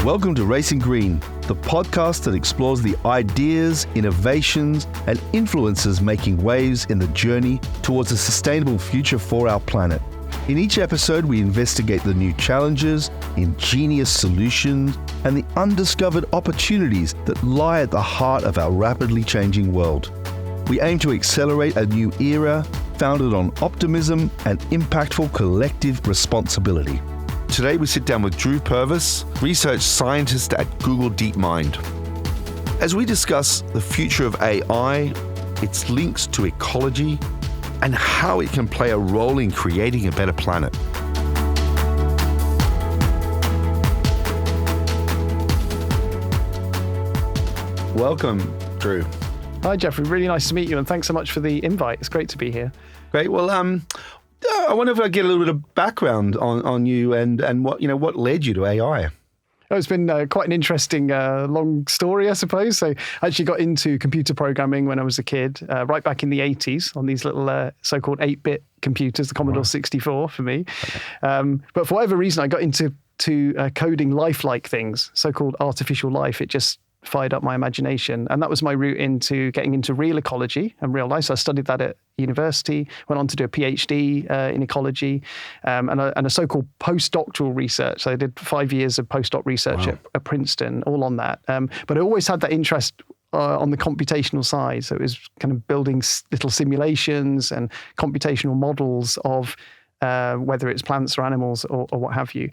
Welcome to Racing Green, the podcast that explores the ideas, innovations, and influences making waves in the journey towards a sustainable future for our planet. In each episode, we investigate the new challenges, ingenious solutions, and the undiscovered opportunities that lie at the heart of our rapidly changing world. We aim to accelerate a new era founded on optimism and impactful collective responsibility. Today, we sit down with Drew Purves, research scientist at Google DeepMind. As we discuss the future of AI, its links to ecology, and how it can play a role in creating a better planet. Welcome, Drew. Hi, Jeffrey. Really nice to meet you, and thanks so much for the invite. It's great to be here. Great. Well, I wonder if I get a little bit of background on you and what led you to AI. Oh, it's been quite an interesting long story, I suppose. So I actually got into computer programming when I was a kid, right back in the 80s on these little so-called 8-bit computers, the Commodore 64 for me. But for whatever reason, I got into coding lifelike things, so-called artificial life. It just fired up my imagination. And that was my route into getting into real ecology and real life. So I studied that at university, went on to do a PhD in ecology and a so-called postdoctoral research. So I did 5 years of postdoc research at Princeton, all on that. But I always had that interest on the computational side. So it was kind of building little simulations and computational models of whether it's plants or animals or what have you.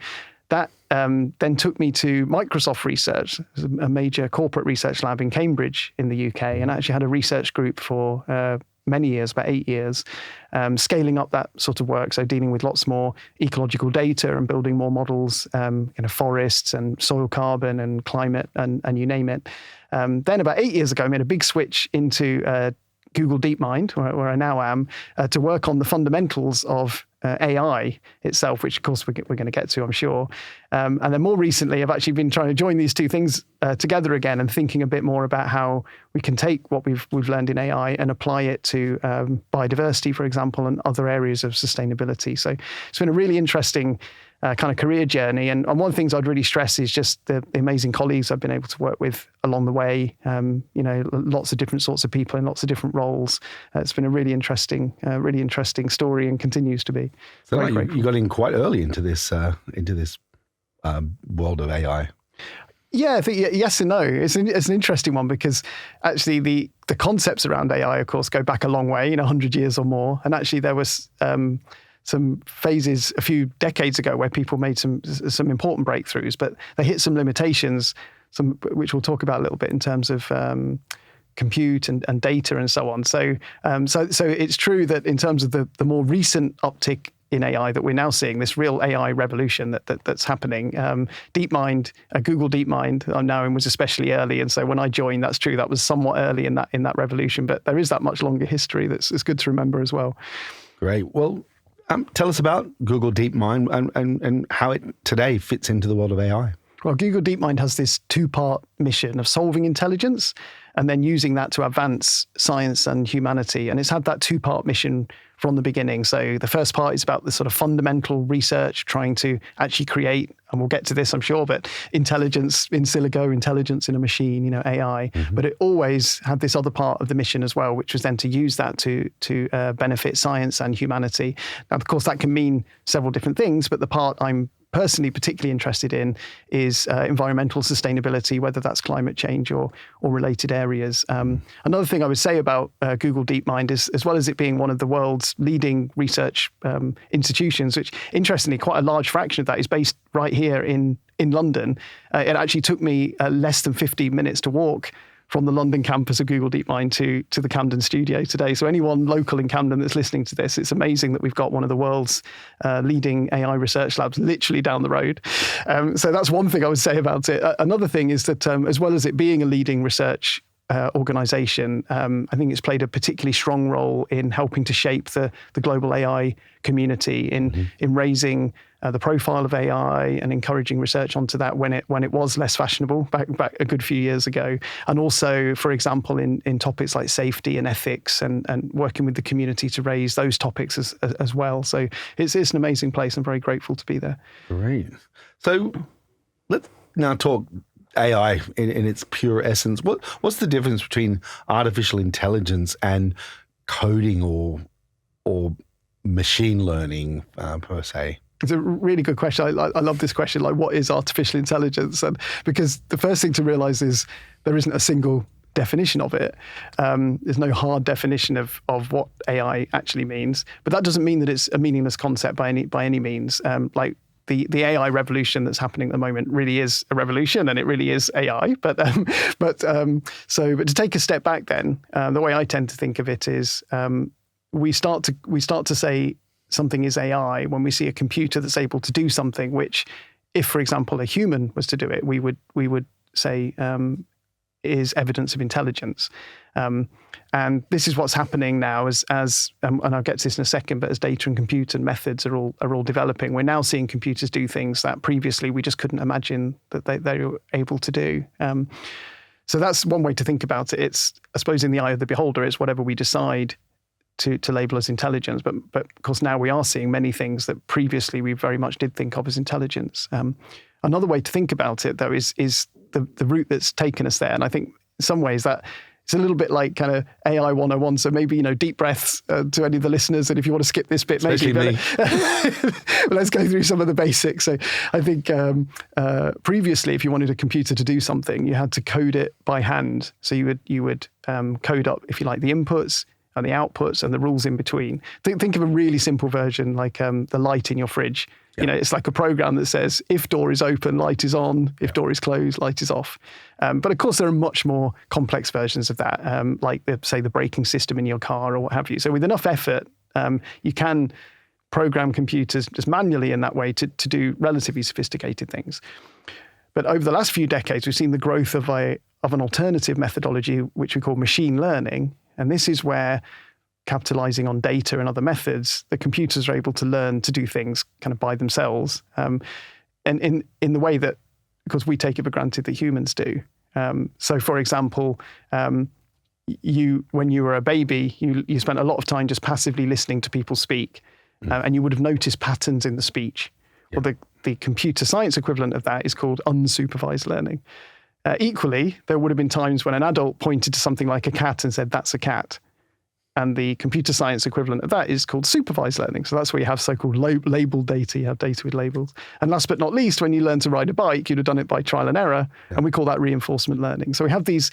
That then took me to Microsoft Research, a major corporate research lab in Cambridge in the UK, and I actually had a research group for many years, about 8 years, scaling up that sort of work, so dealing with lots more ecological data and building more models, forests and soil carbon and climate and you name it. Then about 8 years ago, I made a big switch into Google DeepMind, where I now am, to work on the fundamentals of AI itself, which of course we're going to get to, I'm sure. And then more recently, I've actually been trying to join these two things together again and thinking a bit more about how we can take what we've learned in AI and apply it to biodiversity, for example, and other areas of sustainability. So it's been a really interesting kind of career journey. And one of the things I'd really stress is just the amazing colleagues I've been able to work with along the way. Lots of different sorts of people in lots of different roles. It's been a really interesting story and continues to be. So you got in quite early into this world of AI. Yeah, I think yes and no. It's an interesting one because actually the concepts around AI, of course, go back a long way, 100 years or more. And actually there was some phases a few decades ago where people made some important breakthroughs, but they hit some limitations, which we'll talk about a little bit in terms of compute and data and so on. So it's true that in terms of the more recent uptick in AI that we're now seeing, this real AI revolution that's happening. DeepMind, Google DeepMind, I'm now in, was especially early, and so when I joined, that's true, that was somewhat early in that revolution. But there is that much longer history that's good to remember as well. Great. Well, tell us about Google DeepMind and how it today fits into the world of AI. Well, Google DeepMind has this two-part mission of solving intelligence and then using that to advance science and humanity. And it's had that two-part mission from the beginning. So the first part is about the sort of fundamental research, trying to actually create, and we'll get to this, I'm sure, but intelligence in silico, intelligence in a machine, AI. Mm-hmm. But it always had this other part of the mission as well, which was then to use that to benefit science and humanity. Now, of course, that can mean several different things, but the part I'm personally particularly interested in is environmental sustainability, whether that's climate change or related areas. Another thing I would say about Google DeepMind is, as well as it being one of the world's leading research institutions, which interestingly, quite a large fraction of that is based right here in London. It actually took me less than 15 minutes to walk from the London campus of Google DeepMind to the Camden studio today. So anyone local in Camden that's listening to this, it's amazing that we've got one of the world's leading AI research labs literally down the road. So that's one thing I would say about it. Another thing is that as well as it being a leading research organization, I think it's played a particularly strong role in helping to shape the global AI community in raising the profile of AI and encouraging research onto that when it was less fashionable back a good few years ago. And also, for example, in topics like safety and ethics and working with the community to raise those topics as well. So it's an amazing place. I'm very grateful to be there. Great. So now talk AI in its pure essence. What's the difference between artificial intelligence and coding or machine learning per se? It's a really good question. I love this question. Like, what is artificial intelligence? And because the first thing to realize is there isn't a single definition of it. There's no hard definition of what AI actually means. But that doesn't mean that it's a meaningless concept by any means. Like the AI revolution that's happening at the moment really is a revolution, and it really is AI. But to take a step back, then the way I tend to think of it is we start to say something is AI when we see a computer that's able to do something which, if, for example, a human was to do it, we would say is evidence of intelligence. And this is what's happening now as and I'll get to this in a second, but as data and compute and methods are all developing, we're now seeing computers do things that previously we just couldn't imagine that they were able to do. So that's one way to think about it. It's, I suppose, in the eye of the beholder, it's whatever we decide to label as intelligence. But of course, now we are seeing many things that previously we very much did think of as intelligence. Another way to think about it, though, is the route that's taken us there. And I think in some ways that it's a little bit like kind of AI 101. So maybe, deep breaths to any of the listeners. And if you want to skip this bit, especially maybe. But let's go through some of the basics. So I think previously, if you wanted a computer to do something, you had to code it by hand. So you would code up, if you like, the inputs and the outputs and the rules in between. Think of a really simple version, like the light in your fridge. Yep. It's like a program that says, if door is open, light is on. If door is closed, light is off. But of course, there are much more complex versions of that, like the braking system in your car or what have you. So with enough effort, you can program computers just manually in that way to do relatively sophisticated things. But over the last few decades, we've seen the growth of an alternative methodology, which we call machine learning. And this is where, capitalizing on data and other methods, the computers are able to learn to do things kind of by themselves, and in the way that, because we take it for granted, that humans do. So, for example, when you were a baby, you spent a lot of time just passively listening to people speak, and you would have noticed patterns in the speech. Yeah. Well, the computer science equivalent of that is called unsupervised learning. Equally, there would have been times when an adult pointed to something like a cat and said, "That's a cat." And the computer science equivalent of that is called supervised learning. So that's where you have so-called labeled data. You have data with labels. And last but not least, when you learn to ride a bike, you'd have done it by trial and error. Yeah. And we call that reinforcement learning. So we have these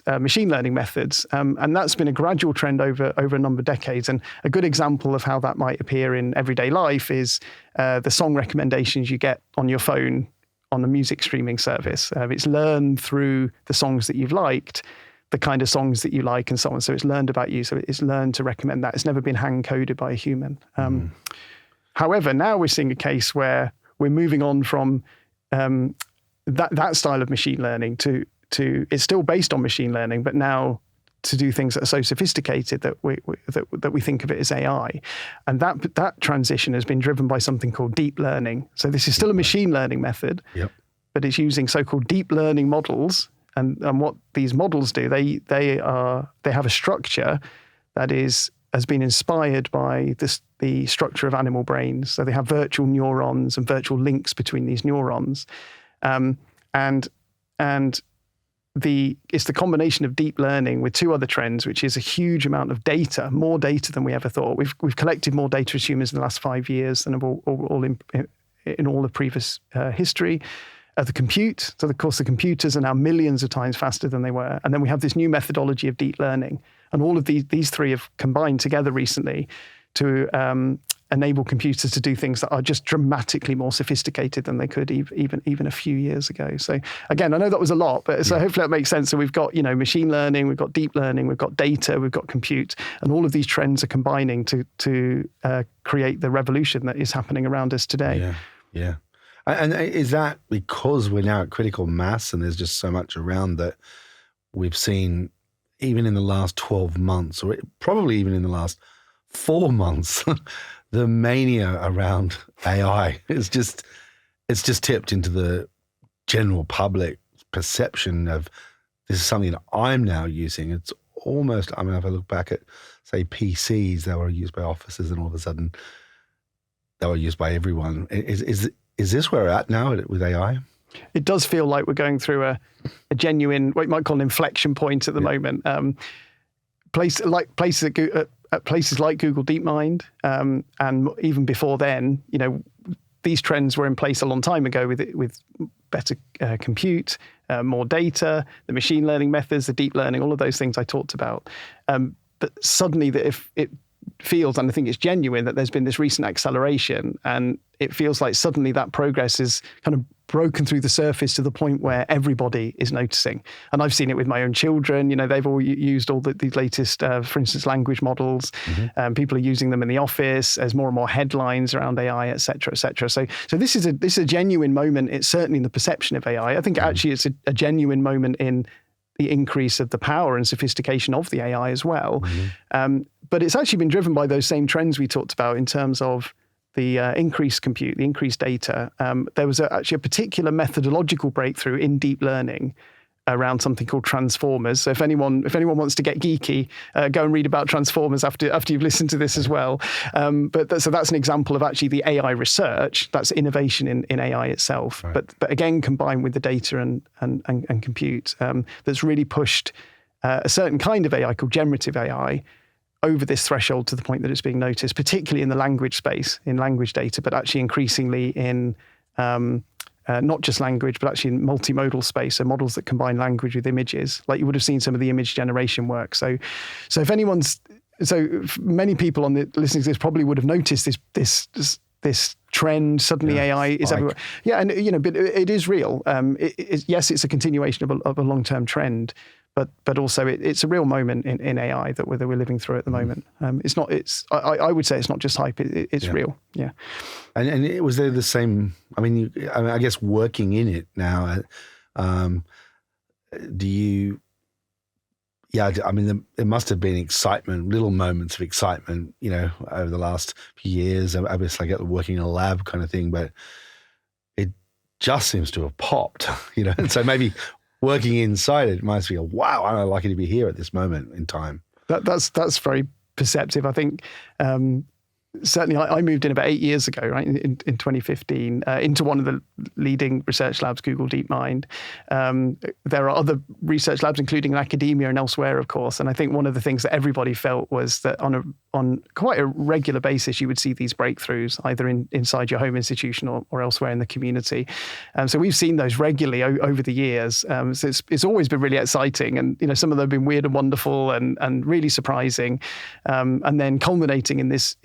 machine learning methods. And that's been a gradual trend over a number of decades. And a good example of how that might appear in everyday life is the song recommendations you get on your phone on the music streaming service. It's learned through the songs that you've liked, the kind of songs that you like and so on. So it's learned about you. So it's learned to recommend that. It's never been hand-coded by a human. However, now we're seeing a case where we're moving on from that style of machine learning to it's still based on machine learning, but now to do things that are so sophisticated that we think of it as AI. And that transition has been driven by something called deep learning. So this is still a machine learning method, yep, but it's using so-called deep learning models. And what these models do, they have a structure that has been inspired by the structure of animal brains. So they have virtual neurons and virtual links between these neurons, and it's the combination of deep learning with two other trends, which is a huge amount of data, more data than we ever thought. We've collected more data as humans in the last 5 years than all in all of previous history. The compute, so of course the computers are now millions of times faster than they were. And then we have this new methodology of deep learning. And all of these three have combined together recently to enable computers to do things that are just dramatically more sophisticated than they could even a few years ago. So again, I know that was a lot, but so hopefully that makes sense. So we've got, machine learning, we've got deep learning, we've got data, we've got compute, and all of these trends are combining to create the revolution that is happening around us today. Yeah. And is that because we're now at critical mass and there's just so much around that we've seen, even in the last 12 months, or probably even in the last 4 months, the mania around AI is just tipped into the general public perception of this is something that I'm now using. It's almost, if I look back at, say, PCs that were used by officers and all of a sudden they were used by everyone. Is this where we're at now with AI? It does feel like we're going through a genuine, what you might call an inflection point at the moment. Places like Google DeepMind, and even before then, these trends were in place a long time ago with better compute, more data, the machine learning methods, the deep learning, all of those things I talked about. But suddenly, that if it feels, and I think it's genuine, that there's been this recent acceleration, and it feels like suddenly that progress is kind of broken through the surface to the point where everybody is noticing. And I've seen it with my own children. They've all used all these latest, for instance, language models. People are using them in the office. There's more and more headlines around AI, et cetera, et cetera. So this is a genuine moment. It's certainly in the perception of AI. I think actually it's a genuine moment in the increase of the power and sophistication of the AI as well. But it's actually been driven by those same trends we talked about in terms of the increased compute, the increased data. There was actually a particular methodological breakthrough in deep learning around something called transformers. So if anyone wants to get geeky, go and read about transformers after you've listened to this as well. So that's an example of actually the AI research. That's innovation in AI itself. Right. But again, combined with the data and compute, that's really pushed a certain kind of AI called generative AI over this threshold to the point that it's being noticed, particularly in the language space, in language data, but actually increasingly in not just language, but actually in multimodal space, so models that combine language with images, like you would have seen some of the image generation work. So many people listening to this probably would have noticed this trend. Suddenly AI is everywhere. Yeah, and but it is real. Yes, it's a continuation of a long-term trend. But also it's a real moment in AI that we're living through at the moment. It's not. I would say it's not just hype. It's real. Yeah. And it was there the same. I guess working in it now. Do you? Yeah. There must have been excitement, little moments of excitement, over the last few years. Obviously, I get working in a lab kind of thing, but it just seems to have popped. And so maybe. Working inside it must be wow, I'm lucky to be here at this moment in time. That's very perceptive. I think certainly I moved in about 8 years ago, right, in 2015, into one of the leading research labs, Google DeepMind. There are other research labs, including in academia and elsewhere, of course. And I think one of the things that everybody felt was that on quite a regular basis, you would see these breakthroughs either inside your home institution or elsewhere in the community. So we've seen those regularly over the years. So it's always been really exciting. And some of them have been weird and wonderful and really surprising. And then culminating in this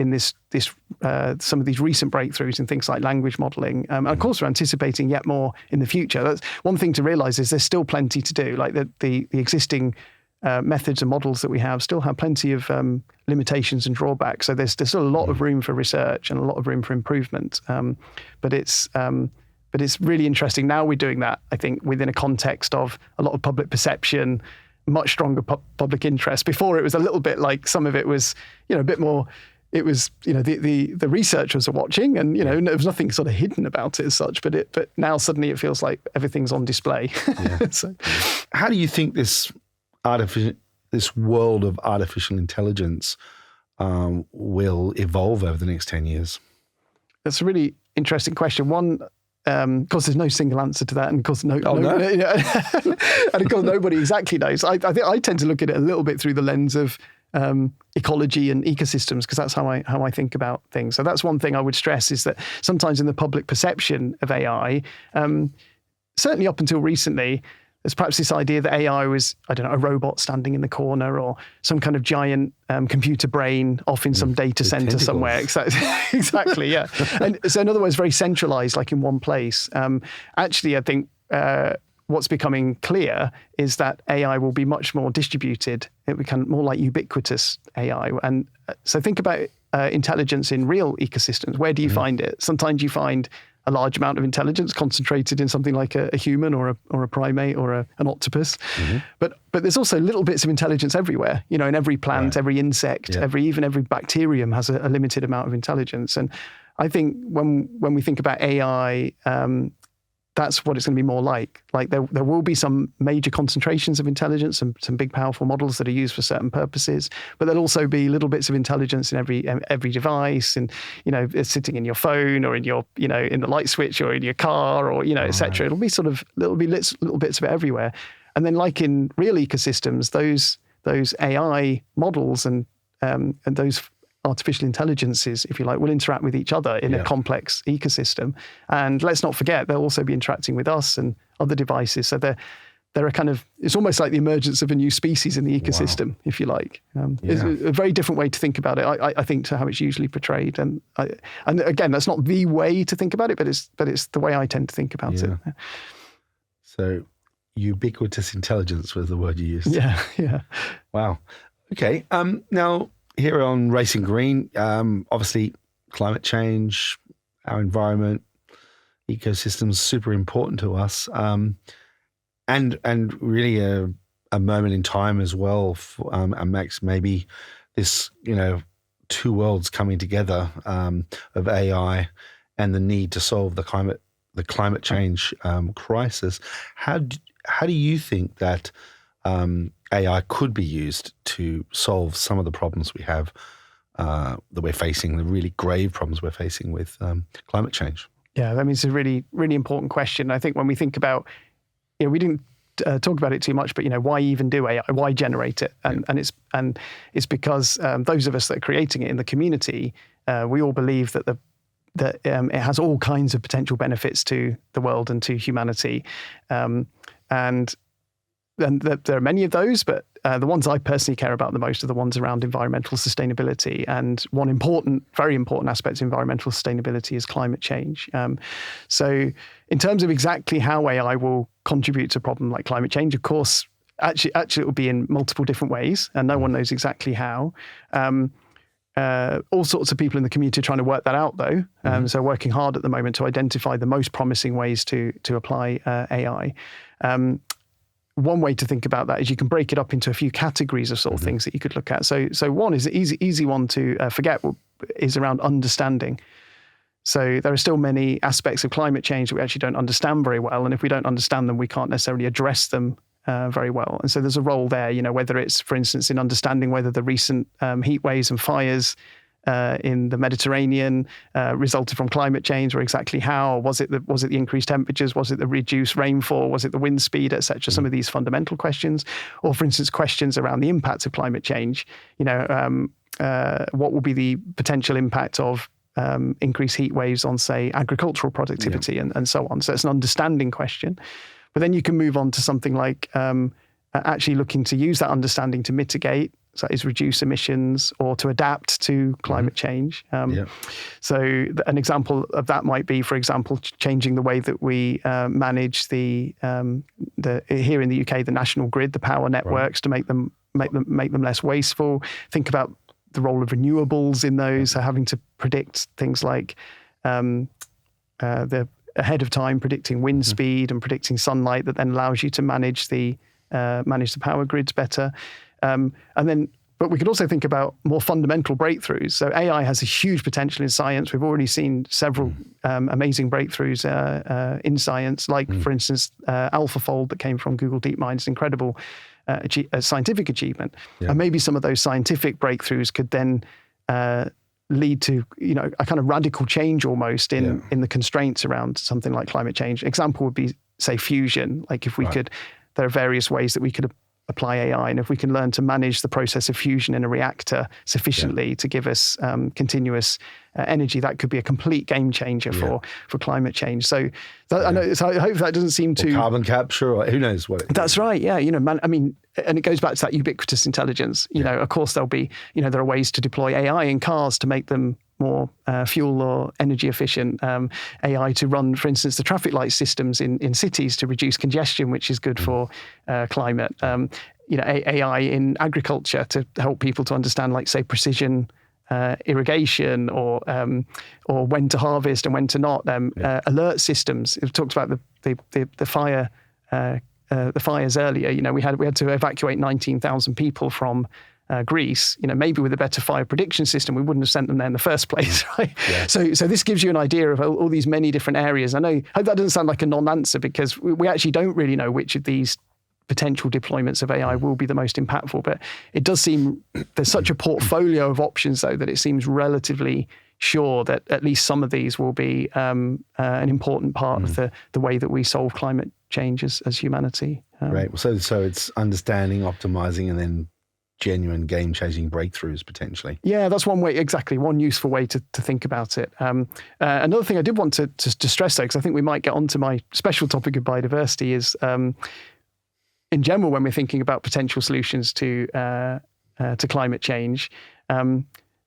some of these recent breakthroughs in things like language modeling. And of course, we're anticipating yet more in the future. That's one thing to realize is there's still plenty to do. Like the existing methods and models that we have still have plenty of limitations and drawbacks. So there's still a lot of room for research and a lot of room for improvement. But it's really interesting. Now we're doing that, I think, within a context of a lot of public perception, much stronger public interest. Before it was a little bit like some of it was, a bit more. It was, the researchers are watching, and there was nothing sort of hidden about it as such. But now suddenly it feels like everything's on display. Yeah. So, how do you think this world of artificial intelligence will evolve over the next 10 years? That's a really interesting question. One, of course, there's no single answer to that, and of course, and of course, nobody exactly knows. I think I tend to look at it a little bit through the lens of ecology and ecosystems, because that's how I think about things. So that's one thing I would stress, is that sometimes in the public perception of AI, certainly up until recently, there's perhaps this idea that AI was, I don't know, a robot standing in the corner, or some kind of giant computer brain off in some data center somewhere. Exactly, yeah. And so in other words, very centralized, like in one place. Actually, I think what's becoming clear is that AI will be much more distributed. It will become more like ubiquitous AI. And so think about intelligence in real ecosystems. Where do you find it? Sometimes you find a large amount of intelligence concentrated in something like a human or a primate or an octopus. But there's also little bits of intelligence everywhere. In every plant, every insect, even every bacterium has a limited amount of intelligence. And I think when we think about AI, that's what it's going to be more like. Like there will be some major concentrations of intelligence and some big powerful models that are used for certain purposes, but there'll also be little bits of intelligence in every device, and it's sitting in your phone or in your in the light switch or in your car or etc. It'll be little bits of it everywhere, and then like in real ecosystems, those AI models and those artificial intelligences, if you like, will interact with each other in a complex ecosystem. And let's not forget, they'll also be interacting with us and other devices. So they're a kind of, it's almost like the emergence of a new species in the ecosystem, if you like. It's a very different way to think about it, I think, to how it's usually portrayed. And again, that's not the way to think about it, but it's the way I tend to think about it. So ubiquitous intelligence was the word you used. Yeah. Wow. Okay. Now, here on Racing Green, obviously climate change, our environment, ecosystems, super important to us, and really a moment in time as well. And Max, maybe this two worlds coming together of AI and the need to solve the climate change crisis. How do you think that AI could be used to solve some of the problems we have that we're facing, the really grave problems we're facing with climate change? Yeah, I mean, it's a really, really important question. I think when we think about, we didn't talk about it too much, but why even do AI? Why generate it? And it's because those of us that are creating it in the community, we all believe that it has all kinds of potential benefits to the world and to humanity, and there are many of those, but the ones I personally care about the most are the ones around environmental sustainability. And one very important aspect of environmental sustainability is climate change. So in terms of exactly how AI will contribute to a problem like climate change, of course, actually it will be in multiple different ways, and no one knows exactly how. All sorts of people in the community are trying to work that out, though. So working hard at the moment to identify the most promising ways to apply AI. One way to think about that is you can break it up into a few categories of sort of things that you could look at. So one is the easy one to forget is around understanding. So there are still many aspects of climate change that we actually don't understand very well. And if we don't understand them, we can't necessarily address them very well. And so there's a role there, whether it's, for instance, in understanding whether the recent heat waves and fires in the Mediterranean resulted from climate change, or exactly how. Was it the increased temperatures? Was it the reduced rainfall? Was it the wind speed, etc.? Some of these fundamental questions, or for instance, questions around the impacts of climate change. What will be the potential impact of increased heat waves on, say, agricultural productivity and so on? So it's an understanding question. But then you can move on to something like actually looking to use that understanding to mitigate, so that is reduce emissions or to adapt to climate change. So an example of that might be, for example, changing the way that we manage the here in the UK, the national grid, the power networks, to make them less wasteful. Think about the role of renewables in those, so having to predict things like ahead of time, predicting wind speed and predicting sunlight, that then allows you to manage the power grids better. But we could also think about more fundamental breakthroughs. So AI has a huge potential in science. We've already seen several amazing breakthroughs in science, like, for instance, AlphaFold that came from Google DeepMind. It's an incredible scientific achievement. And maybe some of those scientific breakthroughs could then lead to a kind of radical change almost in the constraints around something like climate change. Example would be, say, fusion. Like if we could, there are various ways that we could apply AI, and if we can learn to manage the process of fusion in a reactor sufficiently to give us continuous energy, that could be a complete game changer for climate change. So I know. So I hope that doesn't seem too carbon capture, or who knows what. That's right. Yeah. I mean, and it goes back to that ubiquitous intelligence. Of course, there'll be there are ways to deploy AI in cars to make them more fuel or energy efficient. AI to run, for instance, the traffic light systems in cities to reduce congestion, which is good for climate. AI in agriculture to help people to understand, like, say, precision irrigation or when to harvest and when to not. Alert systems. We've talked about the fire. The fires earlier. We had to evacuate 19,000 people from Greece, maybe with a better fire prediction system, we wouldn't have sent them there in the first place, right? Yeah. So this gives you an idea of all these many different areas. I hope that doesn't sound like a non-answer, because we actually don't really know which of these potential deployments of AI will be the most impactful. But it does seem there's such a portfolio of options, though, that it seems relatively sure that at least some of these will be an important part of the way that we solve climate change as humanity. Right. So it's understanding, optimizing, and then genuine game-changing breakthroughs potentially. Yeah, that's one way, exactly, one useful way to think about it. Another thing I did want to stress, though, because I think we might get onto my special topic of biodiversity, is in general, when we're thinking about potential solutions to climate change,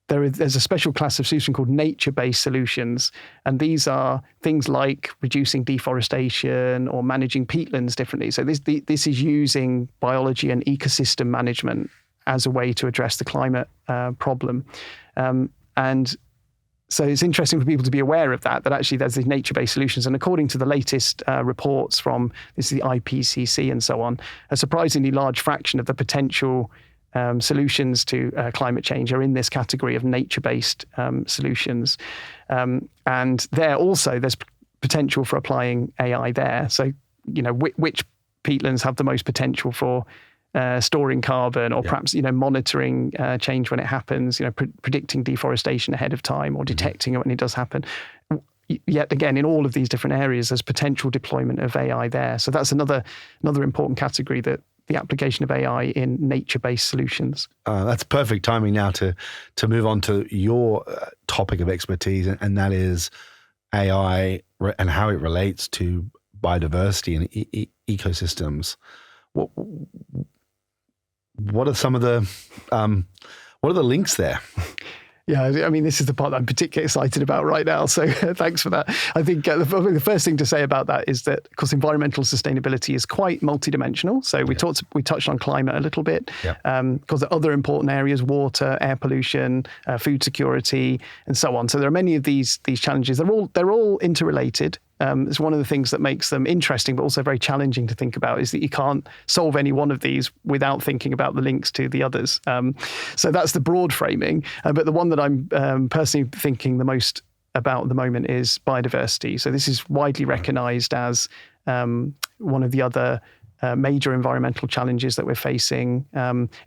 there's a special class of solution called nature-based solutions, and these are things like reducing deforestation or managing peatlands differently. So this is using biology and ecosystem management as a way to address the climate problem. And so it's interesting for people to be aware of that actually there's these nature-based solutions. And according to the latest reports from this is the IPCC and so on, a surprisingly large fraction of the potential solutions to climate change are in this category of nature-based solutions. And there's potential for applying AI there. So, which peatlands have the most potential for storing carbon, or perhaps monitoring change when it happens, predicting deforestation ahead of time, or detecting it when it does happen. Yet again, in all of these different areas, there's potential deployment of AI there. So that's another important category, that the application of AI in nature-based solutions. That's perfect timing now to move on to your topic of expertise, and that is AI and how it relates to biodiversity and ecosystems. What are some of the what are the links there? Yeah, I mean, this is the part that I'm particularly excited about right now. So thanks for that. I think the first thing to say about that is that, of course, environmental sustainability is quite multidimensional. So we touched on climate a little bit, because there are other important areas: water, air pollution, food security, and so on. So there are many of these challenges. They're all interrelated. It's one of the things that makes them interesting, but also very challenging to think about, is that you can't solve any one of these without thinking about the links to the others. So that's the broad framing. But the one that I'm personally thinking the most about at the moment is biodiversity. So this is widely recognized as one of the other major environmental challenges that we're facing.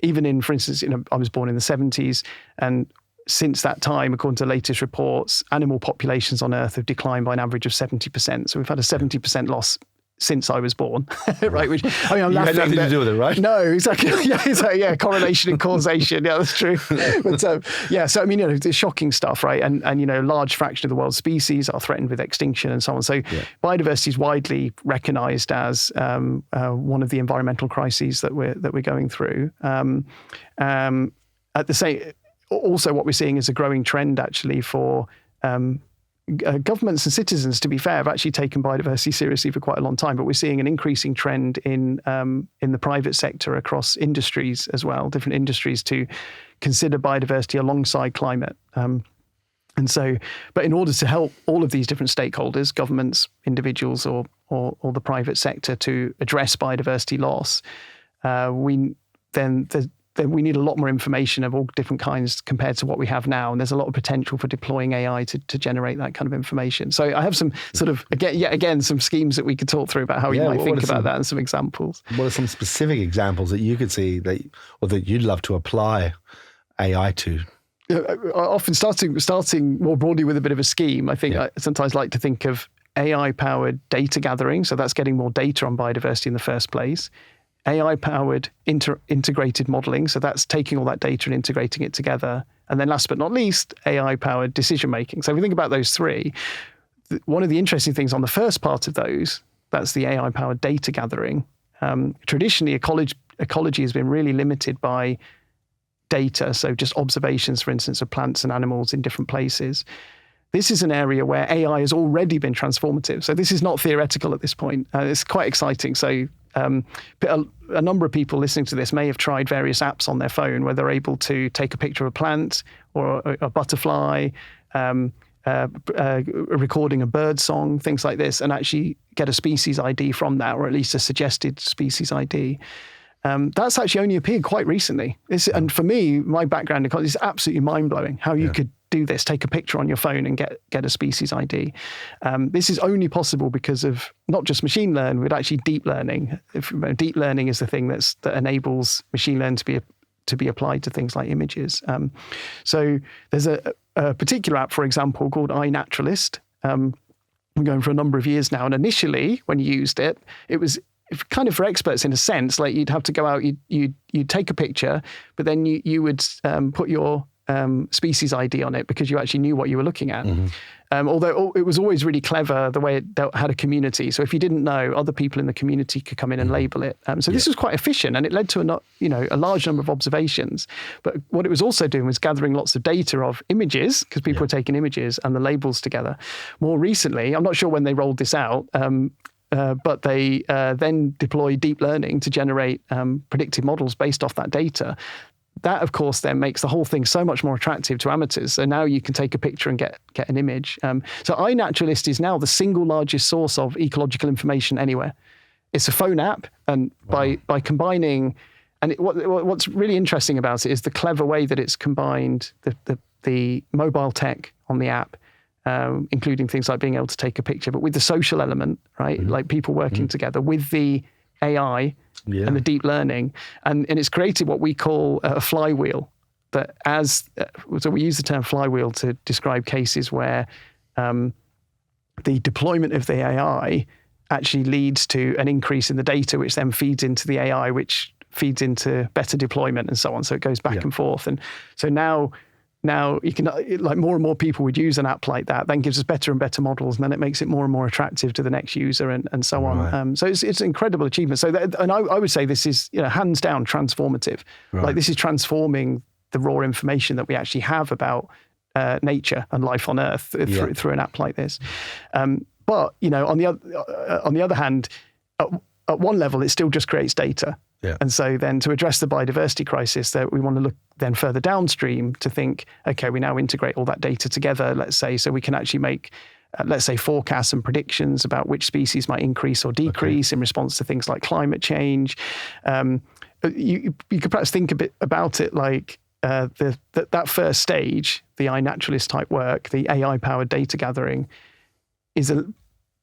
Even in, for instance, I was born in the 70s, and since that time, according to the latest reports, animal populations on Earth have declined by an average of 70%. So we've had a 70% loss since I was born, right? Which, I mean, I'm laughing. You had nothing to do with it, right? No, exactly. Yeah, correlation and causation. Yeah, that's true. But so I mean, it's shocking stuff, right? And a large fraction of the world's species are threatened with extinction and so on. So biodiversity is widely recognised as one of the environmental crises that we're going through. At the same. Also, what we're seeing is a growing trend, actually, for governments and citizens, to be fair, have actually taken biodiversity seriously for quite a long time. But we're seeing an increasing trend in the private sector across industries as well, different industries, to consider biodiversity alongside climate. And so, but in order to help all of these different stakeholders, governments, individuals, or the private sector, to address biodiversity loss, we need a lot more information of all different kinds compared to what we have now. And there's a lot of potential for deploying AI to generate that kind of information. So I have some sort of, again, some schemes that we could talk through about how you might think about that, and some examples. What are some specific examples that you could see that you'd love to apply AI to? Often starting more broadly with a bit of a scheme, I think I sometimes like to think of AI-powered data gathering. So that's getting more data on biodiversity in the first place. AI-powered integrated modelling, so that's taking all that data and integrating it together. And then last but not least, AI-powered decision-making. So if we think about those three, one of the interesting things on the first part of those, that's the AI-powered data gathering. Traditionally, ecology has been really limited by data, so just observations, for instance, of plants and animals in different places. This is an area where AI has already been transformative. So this is not theoretical at this point. It's quite exciting. So a number of people listening to this may have tried various apps on their phone where they're able to take a picture of a plant or a butterfly, recording a bird song, things like this, and actually get a species ID from that, or at least a suggested species ID. That's actually only appeared quite recently. And for me, my background in ecology is absolutely mind-blowing how you could do this, take a picture on your phone and get a species ID. This is only possible because of not just machine learning, but actually deep learning. Deep learning is the thing that enables machine learning to be applied to things like images. So there's a particular app, for example, called iNaturalist. We're going for a number of years now. And initially, when you used it, it was kind of for experts in a sense. Like you'd have to go out, you'd take a picture, but then you would put your species ID on it because you actually knew what you were looking at. Although it was always really clever the way it had a community. So if you didn't know, other people in the community could come in and label it. So this was quite efficient, and it led to a large number of observations. But what it was also doing was gathering lots of data of images, because people were taking images and the labels together. More recently, I'm not sure when they rolled this out, but they then deployed deep learning to generate predictive models based off that data. That, of course, then makes the whole thing so much more attractive to amateurs. So now you can take a picture and get an image. So iNaturalist is now the single largest source of ecological information anywhere. It's a phone app, and by combining, and what's really interesting about it is the clever way that it's combined the mobile tech on the app, including things like being able to take a picture, but with the social element, right? Like people working together with the AI and the deep learning, and it's created what we call a flywheel. That so we use the term flywheel to describe cases where the deployment of the AI actually leads to an increase in the data, which then feeds into the AI, which feeds into better deployment and so on. So it goes back and forth, and so now you can, like, more and more people would use an app like that, then gives us better and better models, and then it makes it more and more attractive to the next user and so on. So it's an incredible achievement. So I would say this is hands down transformative. Like this is transforming the raw information that we actually have about nature and life on Earth through an app like this. But on the other hand, at one level, it still just creates data. And so then to address the biodiversity crisis, that we want to look then further downstream to think, okay, we now integrate all that data together, let's say, so we can actually make, let's say, forecasts and predictions about which species might increase or decrease in response to things like climate change. You could perhaps think a bit about it like that first stage, the iNaturalist type work, the AI-powered data gathering,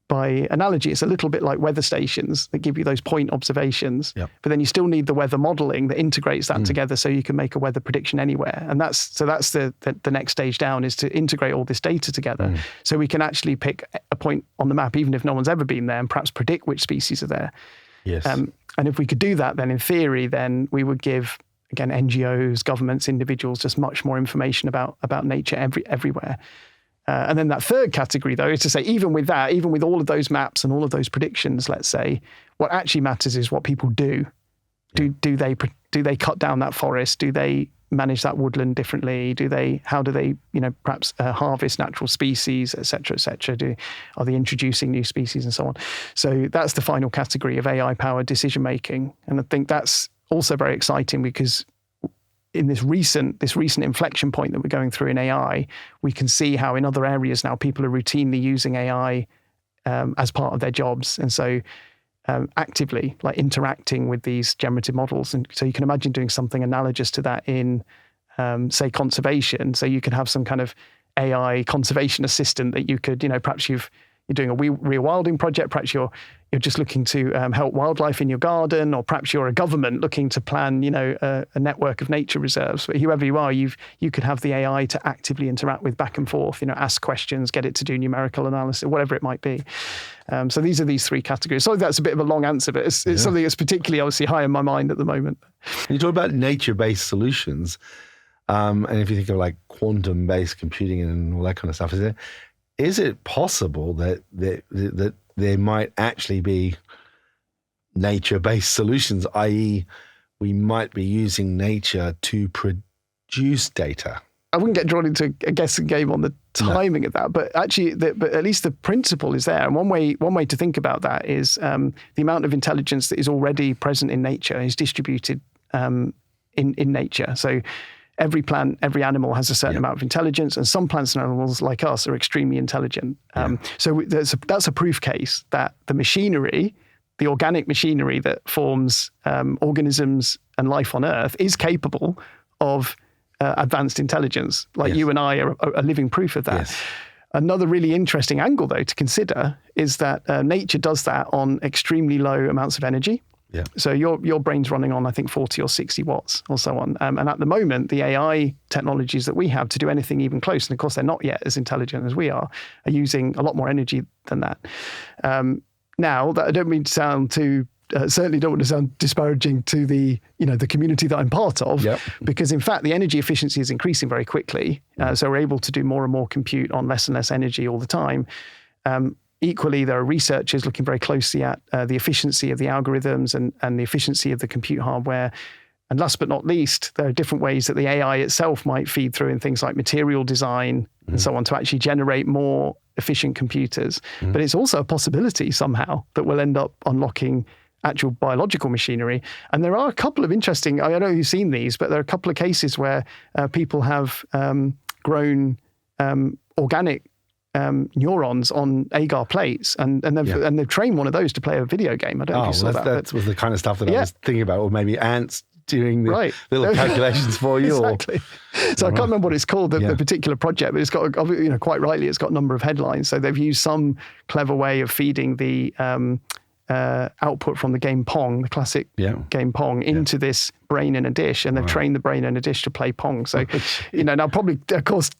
by analogy, it's a little bit like weather stations that give you those point observations, but then you still need the weather modeling that integrates that together so you can make a weather prediction anywhere. And that's the next stage down, is to integrate all this data together so we can actually pick a point on the map, even if no one's ever been there, and perhaps predict which species are there. And if we could do that, then in theory, then we would give, again, NGOs, governments, individuals, just much more information about nature everywhere. And then that third category, though, is to say, even with that, even with all of those maps and all of those predictions, let's say, what actually matters is what people do. Do they cut down that forest? Do they manage that woodland differently? How do they perhaps harvest natural species, et cetera, et cetera? Are they introducing new species and so on? So that's the final category of AI-powered decision making, and I think that's also very exciting because in this recent inflection point that we're going through in AI, we can see how in other areas now people are routinely using AI as part of their jobs. And so actively, like, interacting with these generative models. And so you can imagine doing something analogous to that in, say, conservation. So you could have some kind of AI conservation assistant that you could, perhaps you're doing a rewilding project, perhaps you're just looking to help wildlife in your garden, or perhaps you're a government looking to plan, a network of nature reserves. But whoever you are, you could have the AI to actively interact with back and forth, ask questions, get it to do numerical analysis, whatever it might be. So these are these three categories. So that's a bit of a long answer, but it's something that's particularly obviously high in my mind at the moment. And you talk about nature-based solutions, and if you think of like quantum-based computing and all that kind of stuff, is it possible that there might actually be nature-based solutions, i.e. we might be using nature to produce data? I wouldn't get drawn into a guessing game on the timing of that, but actually, but at least the principle is there. And one way to think about that is the amount of intelligence that is already present in nature is distributed in nature. So every plant, every animal has a certain amount of intelligence, and some plants and animals like us are extremely intelligent. So that's a proof case that the machinery the organic machinery that forms organisms and life on Earth is capable of advanced intelligence. Like you and I are living proof of that. Yes. Another really interesting angle, though, to consider is that nature does that on extremely low amounts of energy. Yeah. So your brain's running on, I think, 40 or 60 watts or so on. And at the moment, the AI technologies that we have to do anything even close, and of course they're not yet as intelligent as we are using a lot more energy than that. Now, that I don't mean to sound too, certainly don't want to sound disparaging to the community that I'm part of, because in fact the energy efficiency is increasing very quickly. So we're able to do more and more compute on less and less energy all the time. Equally, there are researchers looking very closely at the efficiency of the algorithms and the efficiency of the compute hardware. And last but not least, there are different ways that the AI itself might feed through in things like material design and so on to actually generate more efficient computers. But it's also a possibility somehow that we'll end up unlocking actual biological machinery. And there are a couple of interesting, I don't know if you've seen these, but there are a couple of cases where people have grown organic neurons on agar plates, and they've trained one of those to play a video game. I don't know if you saw that. That was the kind of stuff that I was thinking about, or maybe ants doing the little calculations for you. Exactly. So I can't remember what it's called, the particular project, but it's got, quite rightly, it's got a number of headlines. So they've used some clever way of feeding the output from the game Pong, the classic game Pong, into this brain in a dish, and they've trained the brain in a dish to play Pong. So, now probably, of course,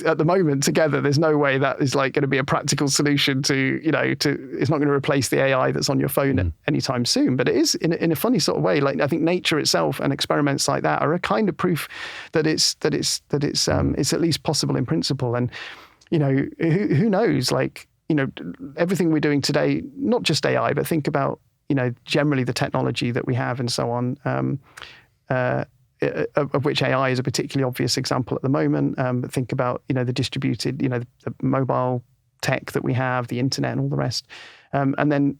at the moment together, there's no way that is like going to be a practical solution to it's not going to replace the AI that's on your phone anytime soon. But it is in a funny sort of way. Like, I think nature itself and experiments like that are a kind of proof that it's at least possible in principle. And who knows? Like, everything we're doing today, not just AI, but think about generally the technology that we have and so on. Of which AI is a particularly obvious example at the moment. But think about, the distributed, the mobile tech that we have, the internet and all the rest. And then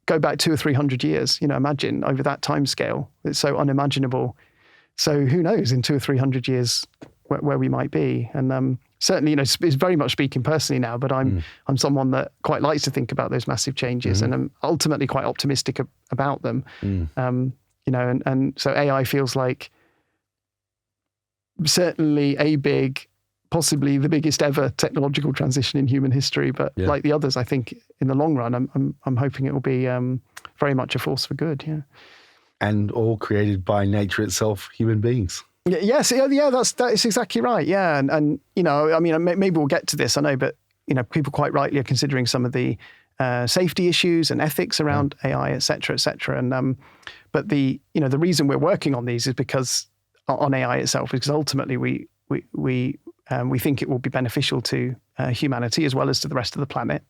go back 200 or 300 years, imagine over that time scale. It's so unimaginable. So who knows in 200 or 300 years where we might be. And certainly, it's very much speaking personally now, but I'm someone that quite likes to think about those massive changes, and I'm ultimately quite optimistic about them. And so AI feels like certainly possibly the biggest ever technological transition in human history. But like the others, I think in the long run, I'm hoping it will be very much a force for good. Yeah, and all created by nature itself, human beings. Yes, that is exactly right. Yeah, and maybe we'll get to this. I know, but people quite rightly are considering some of the safety issues and ethics around AI, et cetera, et cetera. And but the reason we're working on these is because on AI itself, because ultimately we think it will be beneficial to humanity as well as to the rest of the planet.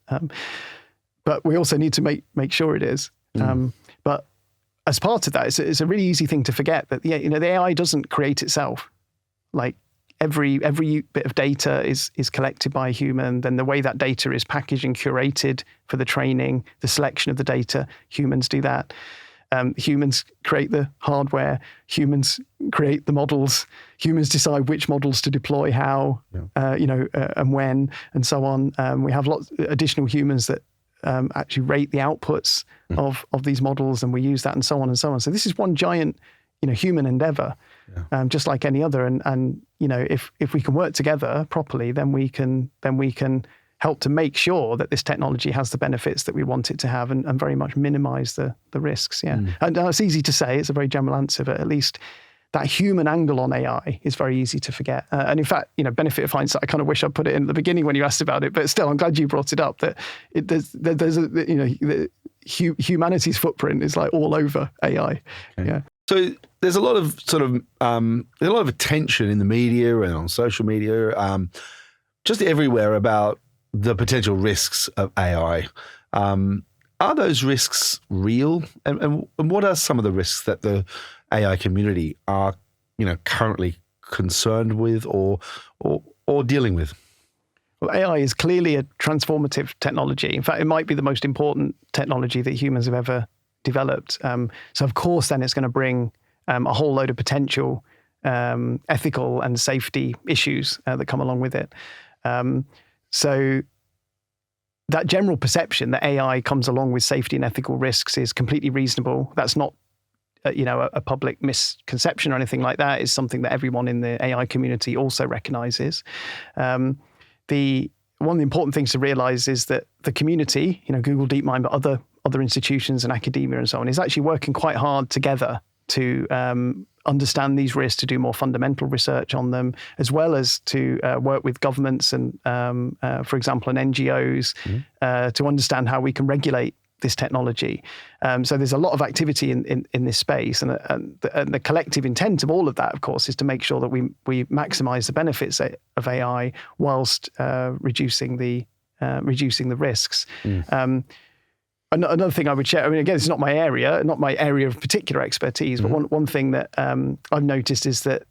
But we also need to make sure it is. But as part of that, it's a really easy thing to forget that the AI doesn't create itself. Like every bit of data is collected by a human. Then the way that data is packaged and curated for the training, the selection of the data, humans do that. Humans create the hardware, humans create the models, humans decide which models to deploy, how, and when, and so on. We have lots of additional humans that actually rate the outputs of these models, and we use that, and so on and so on. So this is one giant, human endeavor, just like any other. And if we can work together properly, then we can help to make sure that this technology has the benefits that we want it to have, and very much minimize the risks. And it's easy to say, it's a very general answer, but at least that human angle on AI is very easy to forget. And in fact, benefit of hindsight, I kind of wish I put it in at the beginning when you asked about it, but still, I'm glad you brought it up, that humanity's footprint is like all over AI. Okay. Yeah. So there's a lot of there's a lot of attention in the media and on social media, just everywhere about the potential risks of AI. Are those risks real? And what are some of the risks that the AI community are, currently concerned with or dealing with? Well, AI is clearly a transformative technology. In fact, it might be the most important technology that humans have ever developed. So of course, then it's going to bring a whole load of potential ethical and safety issues that come along with it. So that general perception that AI comes along with safety and ethical risks is completely reasonable. That's not a public misconception or anything like that. Is something that everyone in the AI community also recognizes. One of the important things to realize is that the community, Google DeepMind, but other institutions and academia and so on, is actually working quite hard together to understand these risks, to do more fundamental research on them, as well as to work with governments and, for example, and NGOs to understand how we can regulate this technology. So there's a lot of activity in this space, and the collective intent of all of that, of course, is to make sure that we maximize the benefits of AI whilst reducing the risks. Another thing I would share, again, it's not my area of particular expertise, but one thing that I've noticed is that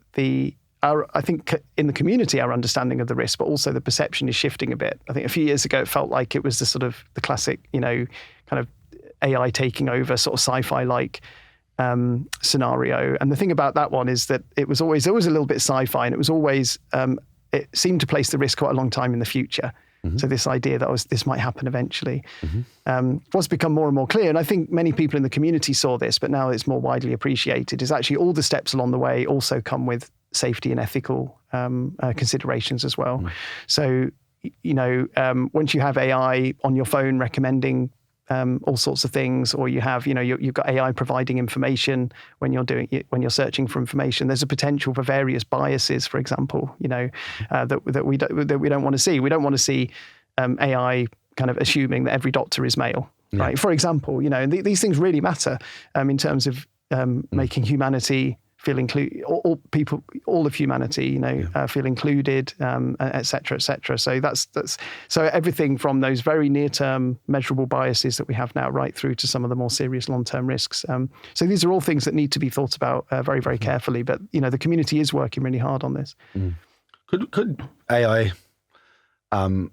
I think in the community, our understanding of the risk, but also the perception is shifting a bit. I think a few years ago, it felt like it was the classic, kind of AI taking over, sort of sci-fi-like scenario. And the thing about that one is that it was always a little bit sci-fi, and it was always, it seemed to place the risk quite a long time in the future. So this idea that this might happen eventually. What's become more and more clear, and I think many people in the community saw this, but now it's more widely appreciated, is actually all the steps along the way also come with safety and ethical considerations as well. So, once you have AI on your phone recommending all sorts of things, or you have, you've got AI providing information when you're searching for information, there's a potential for various biases, for example, that we don't want to see. We don't want to see AI kind of assuming that every doctor is male, right? For example, these things really matter in terms of making humanity feel included, all of humanity, feel included, et cetera, et cetera. So that's so everything from those very near-term measurable biases that we have now, right through to some of the more serious long-term risks. So these are all things that need to be thought about very, very carefully. But the community is working really hard on this. Could AI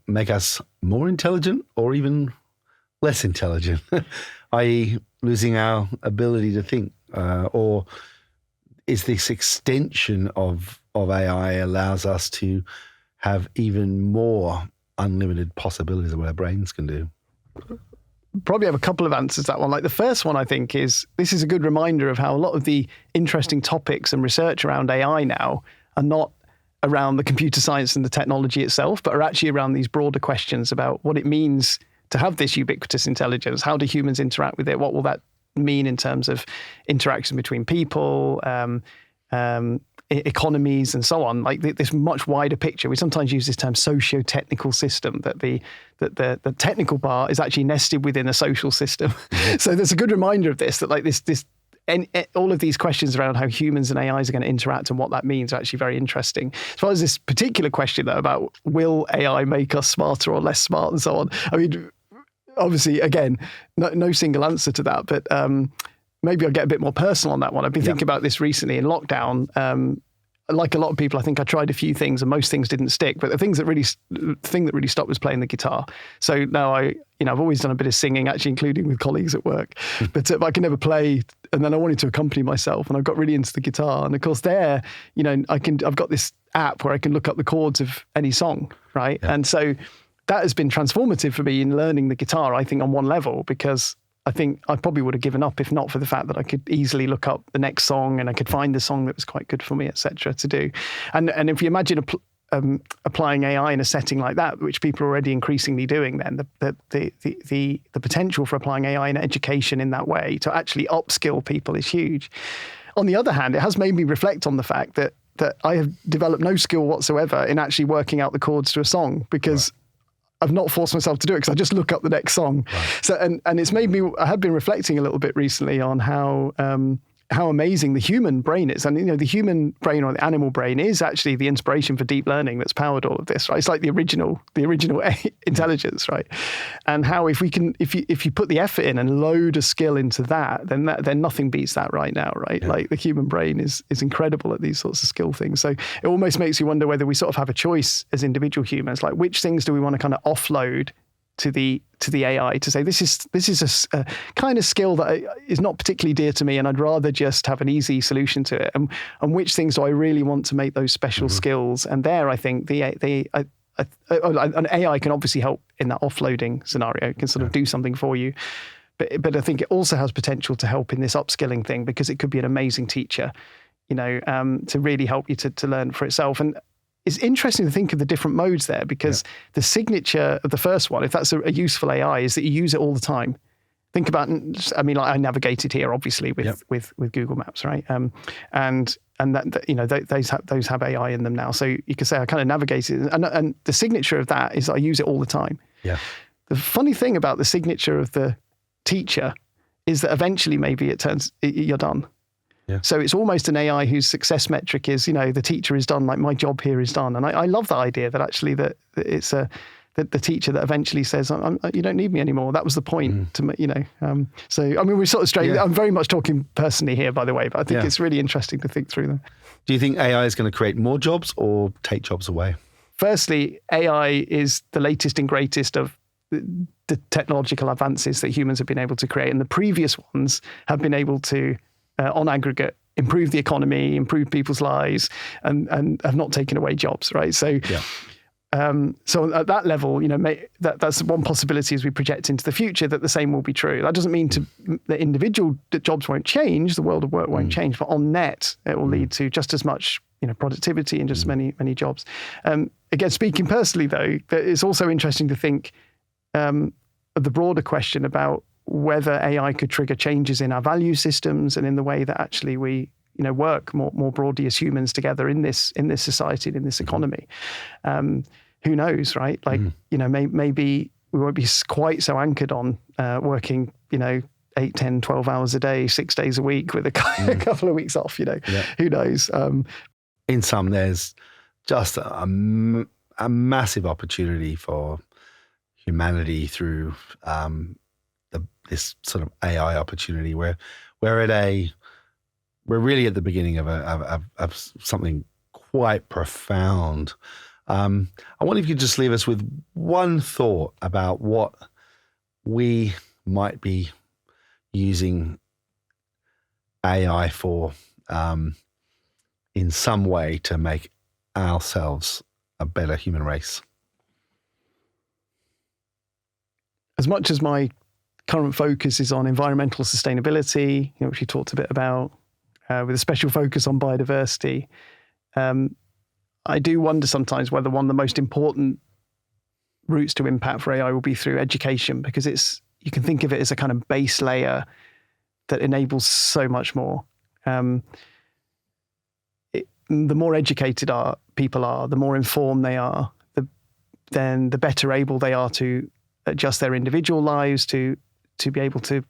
make us more intelligent or even less intelligent, i.e., losing our ability to think, or is this extension of AI allows us to have even more unlimited possibilities of what our brains can do? Probably have a couple of answers to that one. Like the first one, I think, is this is a good reminder of how a lot of the interesting topics and research around AI now are not around the computer science and the technology itself, but are actually around these broader questions about what it means to have this ubiquitous intelligence. How do humans interact with it? What will that mean in terms of interaction between people, economies, and so on? Like this much wider picture. We sometimes use this term socio-technical system, that the technical part is actually nested within a social system. So there's a good reminder of this, that like this and all of these questions around how humans and AIs are going to interact and what that means are actually very interesting. As far as this particular question, though, about will AI make us smarter or less smart and so on, obviously, again, no single answer to that, but maybe I'll get a bit more personal on that one. I've been thinking about this recently in lockdown. Like a lot of people, I think I tried a few things and most things didn't stick, but the thing that really stopped was playing the guitar. So now I've always done a bit of singing, actually, including with colleagues at work, but I can never play. And then I wanted to accompany myself, and I got really into the guitar. And of course I've got this app where I can look up the chords of any song, right? Yeah. And so that has been transformative for me in learning the guitar, I think, on one level, because I think I probably would have given up if not for the fact that I could easily look up the next song and I could find the song that was quite good for me, etc. to do. And if you imagine applying AI in a setting like that, which people are already increasingly doing, then the potential for applying AI in education in that way to actually upskill people is huge. On the other hand, it has made me reflect on the fact that I have developed no skill whatsoever in actually working out the chords to a song, because I've not forced myself to do it, because I just look up the next song. Right. So, and it's made me, I have been reflecting a little bit recently on how amazing the human brain is. And, the human brain or the animal brain is actually the inspiration for deep learning that's powered all of this, right? It's like the original intelligence, right? And how if you put the effort in and load a skill into that, then nothing beats that right now, right? Yeah. Like the human brain is incredible at these sorts of skill things. So it almost makes you wonder whether we sort of have a choice as individual humans, like which things do we want to kind of offload to the AI to say, this is a kind of skill that is not particularly dear to me, and I'd rather just have an easy solution to it. And which things do I really want to make those special skills? And there, I think an AI can obviously help in that offloading scenario, it can sort of do something for you. But I think it also has potential to help in this upskilling thing, because it could be an amazing teacher, to really help you to learn for itself. And it's interesting to think of the different modes there, because the signature of the first one, if that's a useful AI, is that you use it all the time. Think about, I navigated here obviously with Google Maps, right? And that those have AI in them now. So you could say I kind of navigated, and the signature of that is I use it all the time. Yeah. The funny thing about the signature of the teacher is that eventually maybe you're done. Yeah. So it's almost an AI whose success metric is, the teacher is done, like my job here is done. And I love that idea that actually that it's the teacher that eventually says, you don't need me anymore. That was the point to me, So, we're sort of straight. Yeah. I'm very much talking personally here, by the way, but I think it's really interesting to think through them. Do you think AI is going to create more jobs or take jobs away? Firstly, AI is the latest and greatest of the technological advances that humans have been able to create. And the previous ones have been able to, on aggregate, improve the economy, improve people's lives, and have not taken away jobs, right? So, so at that level, that's one possibility as we project into the future, that the same will be true. That doesn't mean that individual jobs won't change, the world of work won't change, but on net, it will lead to just as much productivity and just as many jobs. Again, speaking personally, though, it's also interesting to think of the broader question about whether AI could trigger changes in our value systems and in the way that actually we work more broadly as humans together in this society and in this economy. Who knows, right? Like, maybe we won't be quite so anchored on working, 8, 10, 12 hours a day, 6 days a week with a couple of weeks off, Who knows? In some, there's just a massive opportunity for humanity through this sort of AI opportunity where we're really at the beginning of something quite profound. I wonder if you could just leave us with one thought about what we might be using AI for in some way to make ourselves a better human race. As much as my current focus is on environmental sustainability, which we talked a bit about, with a special focus on biodiversity, I do wonder sometimes whether one of the most important routes to impact for AI will be through education, because you can think of it as a kind of base layer that enables so much more. The more educated people are, the more informed they are, then the better able they are to adjust their individual lives to be able to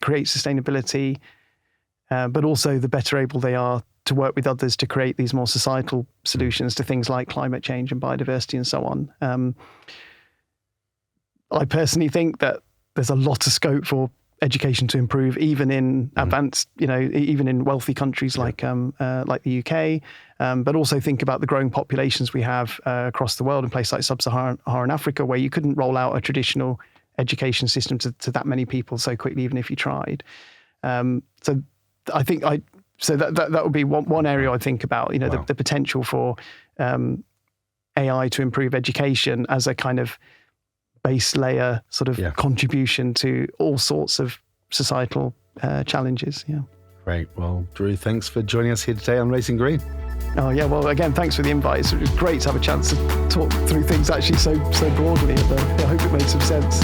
create sustainability, but also the better able they are to work with others to create these more societal solutions to things like climate change and biodiversity and so on. I personally think that there's a lot of scope for education to improve, even in advanced, even in wealthy countries like the UK, but also think about the growing populations we have across the world in places like sub-Saharan Africa, where you couldn't roll out a traditional education system to that many people so quickly, even if you tried. So I think that would be one area I think about, the potential for AI to improve education as a kind of base layer sort of contribution to all sorts of societal challenges. Yeah. Great. Well, Drew, thanks for joining us here today on Racing Green. Oh yeah. Well, again, thanks for the invite. It was great to have a chance to talk through things actually so broadly. I hope it made some sense.